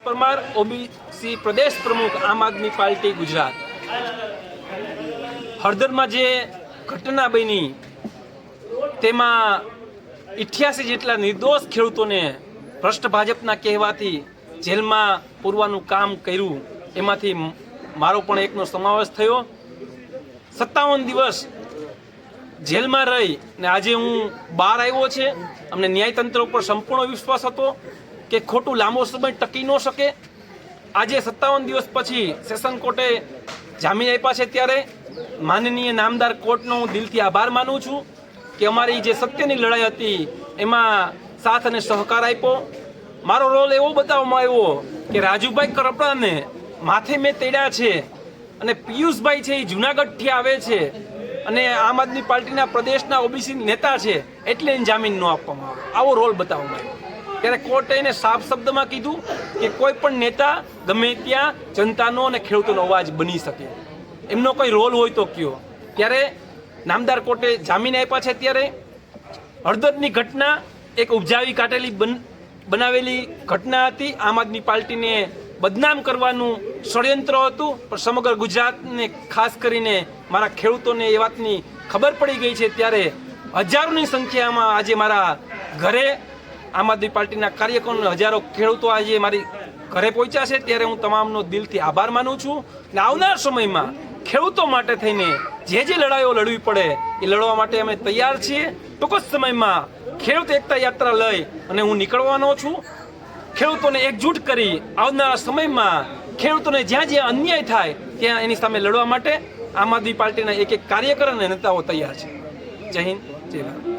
Parmar OBC પ્રદેશ પ્રમુખ આમ આદમી party Gujarat. હળદરમાં જે ઘટના બની તેમાં 88 જેટલા નિર્દોષ ખેડૂતોને ભ્રષ્ટ ભાજપના કહેવાથી જેલમાં પૂરવાનું કામ કર્યું, એમાંથી મારો પણ એકનો સમાવેશ થયો। 57 દિવસ જેલમાં રહી ને આજે હું બહાર આવ્યો છે। અમને ન્યાયતંત્ર ઉપર સંપૂર્ણ વિશ્વાસ હતો કે ખોટું લાંબો સમય ટકી ન શકે। આજે 57 દિવસ પછી સેશન કોર્ટે જામીન આપ્યા છે, ત્યારે માનનીય નામદાર કોર્ટનો હું દિલથી આભાર માનું છું કે અમારી જે સત્યની લડાઈ હતી એમાં સાથ અને સહકાર આપ્યો। મારો રોલ એવો બતાવવામાં આવ્યો કે રાજુભાઈ કરપડાને માથે મેં તેડ્યા છે અને પિયુષભાઈ છે એ જુનાગઢથી આવે છે અને આમ આદમી પાર્ટીના પ્રદેશના ઓબીસી નેતા છે એટલે એને જામીન ન આપવામાં આવે, આવો રોલ બતાવવામાં આવ્યો। ત્યારે કોર્ટે એને સાફ શબ્દમાં કીધું કે કોઈ પણ નેતા ગમે ત્યાં જનતાનો અને ખેડૂતોનો અવાજ બની શકે, એમનો કોઈ રોલ હોય તો કયો। ત્યારે નામદાર કોર્ટે જામીન આપ્યા છે। ત્યારે હળદરની ઘટના એક ઉપજાવી કાઢેલી બનાવેલી ઘટના હતી, આમ આદમી પાર્ટીને બદનામ કરવાનું ષડયંત્ર હતું, પણ સમગ્ર ગુજરાતને ખાસ કરીને મારા ખેડૂતોને એ વાતની ખબર પડી ગઈ છે। ત્યારે હજારોની સંખ્યામાં આજે મારા ઘરે આમ આદમી પાર્ટીના કાર્યકરો, હજારો ખેડૂતો આજે મારી ઘરે પહોંચ્યા છે। ત્યારે હું તમામનો દિલથી આભાર માનું છું અને આવનાર સમયમાં ખેડૂતો માટે થઈને જે લડાઈઓ લડવી પડે એ લડવા માટે અમે તૈયાર છીએ। ટૂંક જ સમયમાં ખેડૂત એકતા યાત્રા લઈ અને હું નીકળવાનો છું। ખેડૂતોને એકજૂટ કરી આવનારા સમયમાં ખેડૂતોને જ્યાં જ્યાં અન્યાય થાય ત્યાં એની સામે લડવા માટે આમ આદમી પાર્ટીના એક કાર્યકર અને નેતાઓ તૈયાર છે। જય હિન્દ, જય ભારત।